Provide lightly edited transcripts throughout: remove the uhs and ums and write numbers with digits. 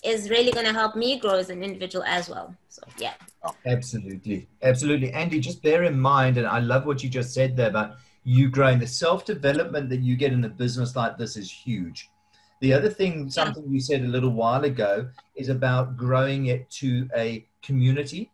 is really going to help me grow as an individual as well. So yeah. Absolutely. Absolutely. Andy, just bear in mind, and I love what you just said there about you growing, the self-development that you get in a business like this is huge. The other thing, Yeah. something you said a little while ago, is about growing it to a community.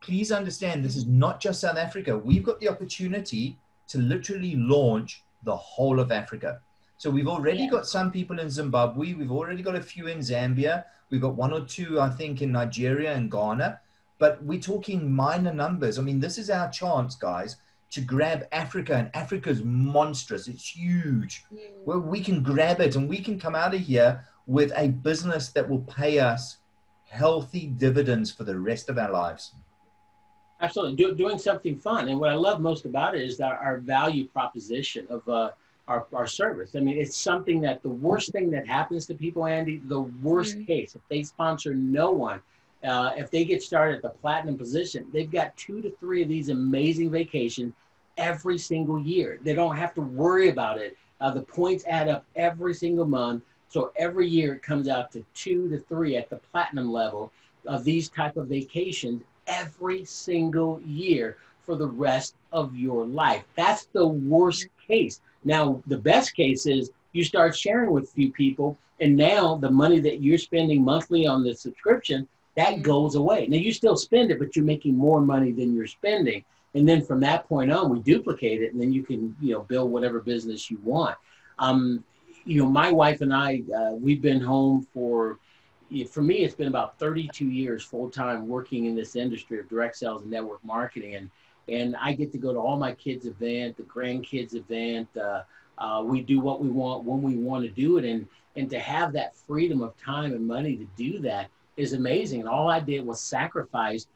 Please understand, this is not just South Africa. We've got the opportunity to literally launch the whole of Africa. So we've already Yeah. got some people in Zimbabwe. We've already got a few in Zambia. We've got one or two, I think, in Nigeria and Ghana. But we're talking minor numbers. I mean, this is our chance, guys, to grab Africa. And Africa's monstrous. It's huge. Well, we can grab it and we can come out of here with a business that will pay us healthy dividends for the rest of our lives. Absolutely, doing something fun. And what I love most about it is that our value proposition of our service. I mean, it's something that the worst thing that happens to people, Andy, the worst case, if they sponsor no one, if they get started at the platinum position, they've got 2 to 3 of these amazing vacations every single year. They don't have to worry about it. The points add up every single month. So every year it comes out to 2 to 3 at the platinum level of these type of vacations every single year for the rest of your life. That's the worst case. Now, the best case is you start sharing with a few people, and now the money that you're spending monthly on the subscription, that goes away. Now, you still spend it, but you're making more money than you're spending. And then from that point on, we duplicate it, and then you can, build whatever business you want. My wife and I, we've been home for me, it's been about 32 years full-time working in this industry of direct sales and network marketing. And I get to go to all my kids' event, the grandkids' event. We do what we want when we want to do it. And to have that freedom of time and money to do that is amazing. And all I did was sacrifice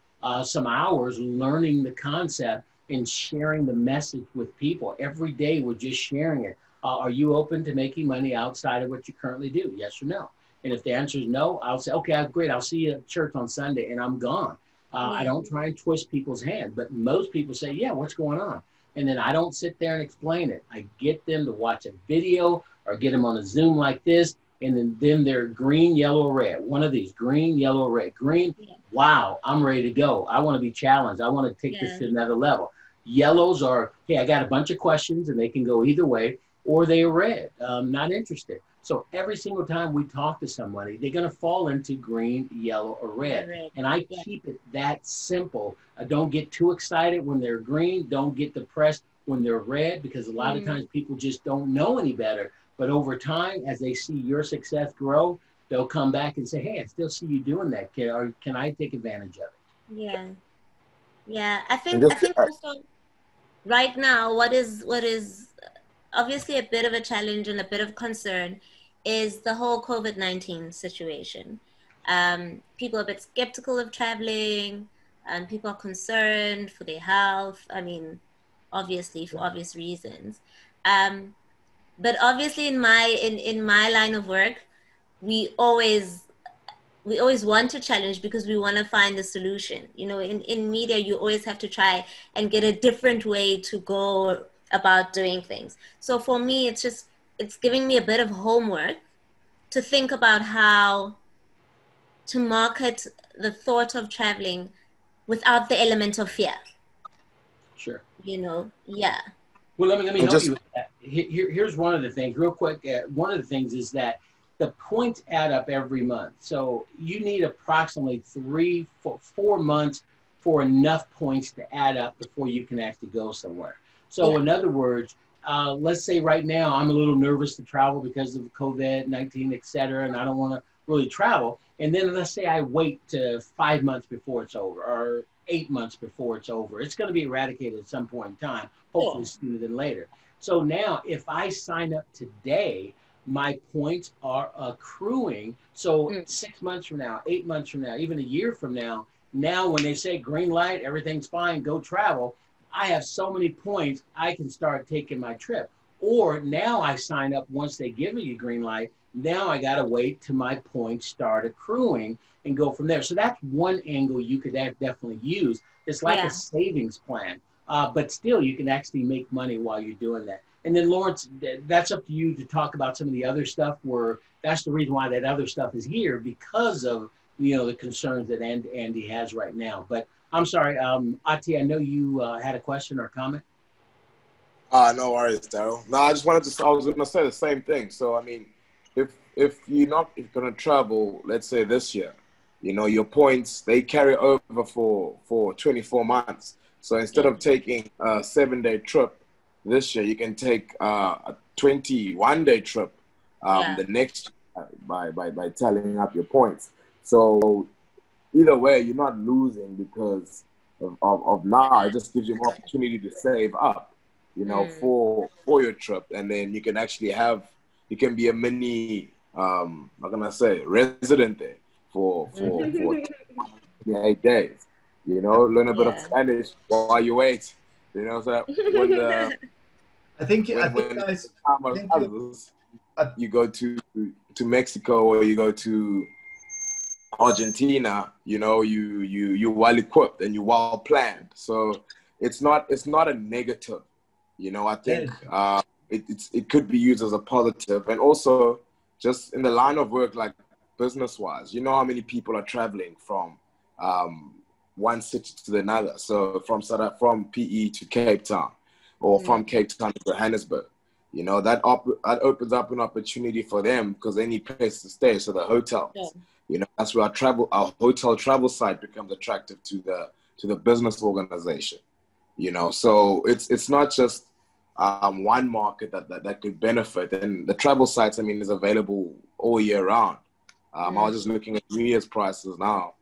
some hours learning the concept and sharing the message with people. Every day we're just sharing it. Are you open to making money outside of what you currently do? Yes or no? And if the answer is no, I'll say, okay, great. I'll see you at church on Sunday, and I'm gone. I don't try and twist people's hand, but most people say, yeah, what's going on? And then I don't sit there and explain it. I get them to watch a video or get them on a Zoom like this, and then they're green, yellow, red. One of these, green, yellow, red. Green, wow, I'm ready to go. I want to be challenged. I want to take this to another level. Yellows are, hey, I got a bunch of questions, and they can go either way, or they are red, not interested. So every single time we talk to somebody, they're going to fall into green, yellow, or red. And I keep it that simple. I don't get too excited when they're green. Don't get depressed when they're red, because a lot of times people just don't know any better. But over time, as they see your success grow, they'll come back and say, hey, I still see you doing that. Can I take advantage of it? Yeah. Yeah. I think also right now, what is obviously a bit of a challenge and a bit of concern is the whole COVID-19 situation. People are a bit skeptical of traveling, and people are concerned for their health. I mean, obviously for obvious reasons. But obviously in my line of work, we always want to challenge because we want to find a solution. In media, you always have to try and get a different way to go about doing things. So for me, it's giving me a bit of homework to think about how to market the thought of traveling without the element of fear. Sure. Yeah. Well, let me help you with that. Here's one of the things, real quick. One of the things is that the points add up every month. So you need approximately 4 months for enough points to add up before you can actually go somewhere. So in other words, let's say right now I'm a little nervous to travel because of COVID-19, et cetera, and I don't want to really travel. And then let's say I wait to 5 months before it's over, or 8 months before it's over. It's going to be eradicated at some point in time, hopefully sooner than later. So now if I sign up today, my points are accruing. So 6 months from now, 8 months from now, even a year from now, when they say green light, everything's fine, go travel, I have so many points, I can start taking my trip. Or now I sign up once they give me a green light, now I got to wait till my points start accruing and go from there. So that's one angle you could definitely use. It's like a savings plan, but still you can actually make money while you're doing that. And then Lawrence, that's up to you to talk about some of the other stuff where that's the reason why that other stuff is here, because of, the concerns that Andy has right now. But I'm sorry, Ati, I know you had a question or comment. No worries, Daryl. No, I was going to say the same thing. So, I mean, if you're not going to travel, let's say this year, your points, they carry over for 24 months. So instead of taking a 7-day trip this year, you can take a 21-day trip the next by tallying up your points. So either way, you're not losing because of now. It just gives you more opportunity to save up, for your trip, and then you can actually you can be a mini, how can I say, resident there for 8 days. Learn a bit of Spanish while you wait. So when I think guys, you go to Mexico or you go to Argentina, you're well equipped and you're well planned. So it's not a negative. I think it could be used as a positive, and also just in the line of work, like business-wise, how many people are traveling from one city to another. So from PE to Cape Town, or from Cape Town to Johannesburg. That opens up an opportunity for them because they need place to stay. So the hotels, that's where our hotel travel site becomes attractive to the business organization. So it's not just one market that could benefit, and the travel sites, is available all year round. I was just looking at New Year's prices now.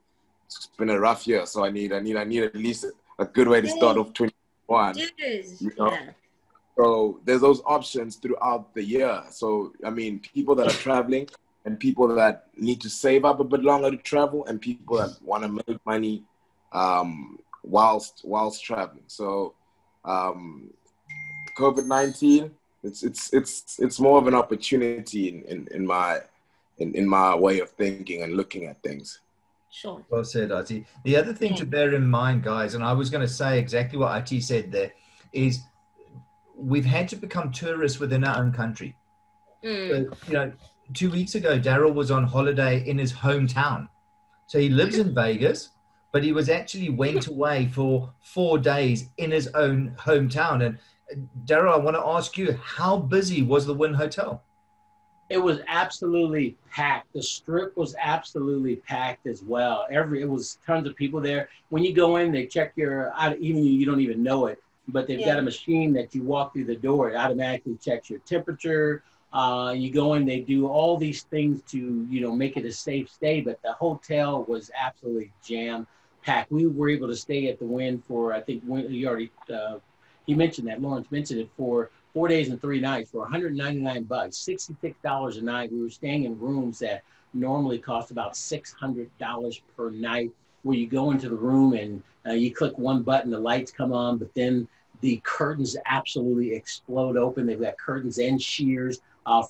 It's been a rough year, so I need at least a good way to start off 2021. So there's those options throughout the year. So people that are traveling, and people that need to save up a bit longer to travel, and people that want to make money whilst traveling. So COVID-19, it's more of an opportunity in my way of thinking and looking at things. Sure. Well said, Ati. The other thing to bear in mind, guys, and I was going to say exactly what Ati said there, is we've had to become tourists within our own country. So, 2 weeks ago, Daryl was on holiday in his hometown. So he lives in Vegas, but he went away for 4 days in his own hometown. And Daryl, I want to ask you, how busy was the Wynn Hotel? It was absolutely packed. The strip was absolutely packed as well. It was tons of people there. When you go in, they check even you don't even know it, but they've got a machine that you walk through the door. It automatically checks your temperature. You go in, they do all these things to, make it a safe stay, but the hotel was absolutely jam-packed. We were able to stay at the Wynn for, I think you already, he mentioned that, Lawrence mentioned it, for 4 days and 3 nights for $199, $66 a night. We were staying in rooms that normally cost about $600 per night, where you go into the room and you click one button, the lights come on, but then the curtains absolutely explode open. They've got curtains and shears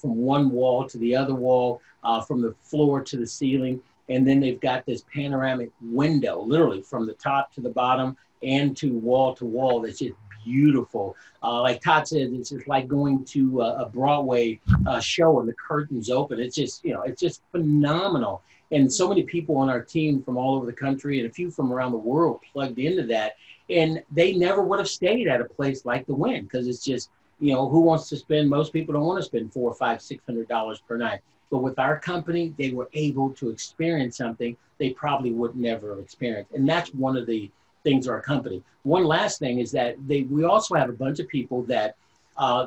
from one wall to the other wall, from the floor to the ceiling. And then they've got this panoramic window, literally from the top to the bottom and to wall that's just beautiful. Like Todd said, it's just like going to a Broadway show and the curtains open. It's just, it's just phenomenal. And so many people on our team from all over the country and a few from around the world plugged into that. And they never would have stayed at a place like the Wynn, because it's just, who wants to spend, most people don't want to spend $400, $500, $600 per night. But with our company, they were able to experience something they probably would never have experienced. And that's one of the things of our company. One last thing is that we also have a bunch of people that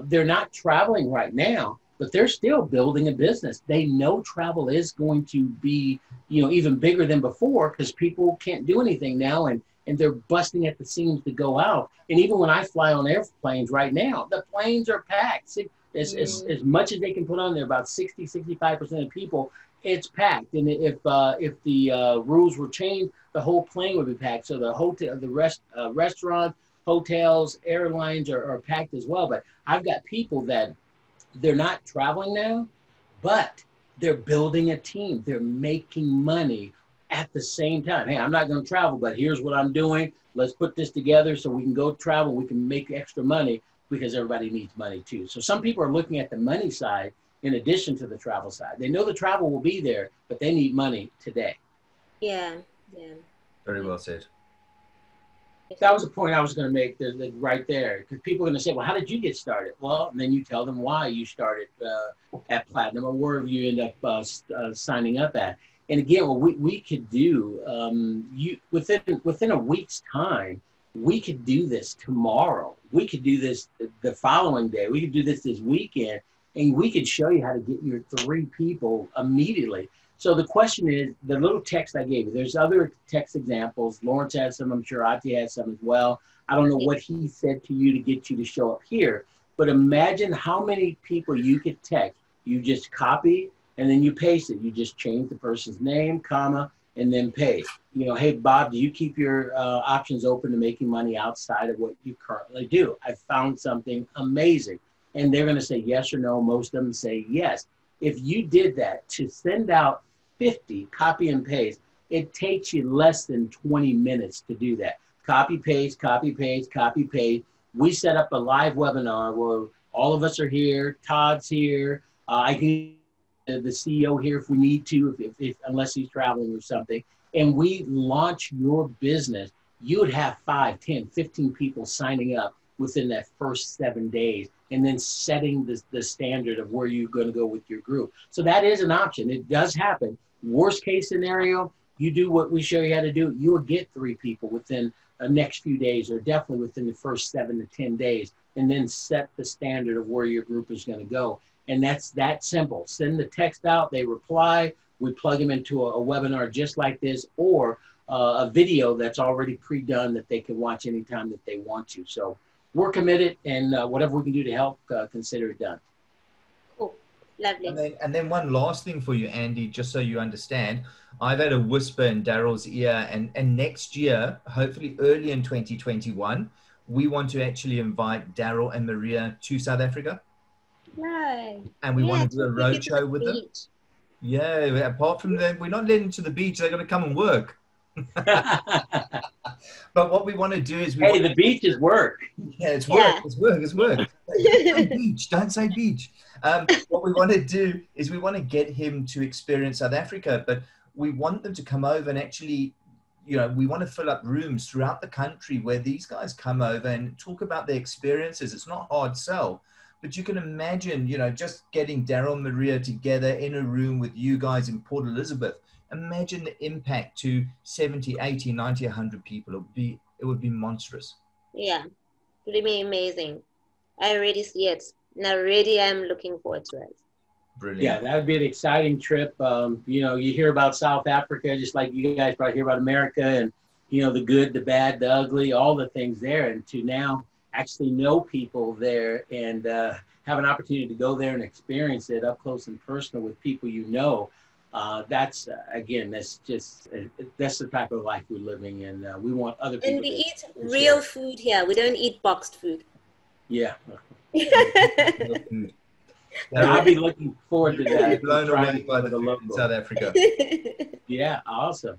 they're not traveling right now, but they're still building a business. They know travel is going to be, even bigger than before, because people can't do anything now, and they're busting at the seams to go out. And even when I fly on airplanes right now, the planes are packed. As much as they can put on there, about 65% of people, it's packed. And if the rules were changed, the whole plane would be packed. So the restaurants, hotels, airlines are packed as well. But I've got people that they're not traveling now, but they're building a team. They're making money at the same time. Hey, I'm not going to travel, but here's what I'm doing. Let's put this together so we can go travel. We can make extra money, because everybody needs money too. So some people are looking at the money side in addition to the travel side. They know the travel will be there, but they need money today. Yeah, yeah. Very well said. That was the point I was going to make right there, because people are going to say, well, how did you get started? Well, and then you tell them why you started at Platinum or wherever you end up signing up at. And again, what we could do, within a week's time, we could do this tomorrow. We could do this the following day. We could do this weekend, and we could show you how to get your 3 people immediately. So the question is, the little text I gave you, there's other text examples. Lawrence has some, I'm sure Ati has some as well. I don't know what he said to you to get you to show up here, but imagine how many people you could text. You just copy and then you paste it. You just change the person's name, comma, and then paste. You know, hey, Bob, do you keep your options open to making money outside of what you currently do? I found something amazing. And they're going to say yes or no. Most of them say yes. If you did that to send out 50, copy and paste, it takes you less than 20 minutes to do that. Copy, paste, copy, paste, copy, paste. We set up a live webinar where all of us are here. Todd's here. I can the CEO here if we need to, if unless he's traveling or something. And we launch your business. You would have 5, 10, 15 people signing up within that first 7 days, and then setting the standard of where you're going to go with your group. So that is an option. It does happen. Worst case scenario, you do what we show you how to do, you'll get 3 people within the next few days, or definitely within the first 7 to 10 days, and then set the standard of where your group is going to go. And that's that simple. Send the text out, they reply, we plug them into a webinar just like this, or a video that's already pre-done that they can watch anytime that they want to. So we're committed, and whatever we can do to help, consider it done. Cool. Lovely. And then one last thing for you, Andy, just so you understand, I've had a whisper in Daryl's ear, and next year, hopefully early in 2021, we want to actually invite Daryl and Maria to South Africa. Right. And we want to do a roadshow with them. Yeah, apart from them, we're not letting them to the beach. They're going to come and work. But what we want to do is the beach is work. Yeah, it's work. Yeah. It's work. It's work. Don't say beach. Don't say beach. What we want to do is we want to get him to experience South Africa, but we want them to come over and actually, you know, we want to fill up rooms throughout the country where these guys come over and talk about their experiences. It's not hard sell, but you can imagine, you know, just getting Daryl and Maria together in a room with you guys in Port Elizabeth. Imagine the impact to 70, 80, 90, 100 people. It would be monstrous. Yeah, it would be amazing. I already see it. And already I'm looking forward to it. Brilliant. Yeah, that would be an exciting trip. You know, you hear about South Africa, just like you guys probably hear about America, and, you know, the good, the bad, the ugly, all the things there. And to now actually know people there and have an opportunity to go there and experience it up close and personal with people you know. That's again, that's the type of life we're living in. We want other people. And we eat real food here. We don't eat boxed food. Yeah. I'll be looking forward to that. Blown away by the food in South Africa. Yeah, awesome.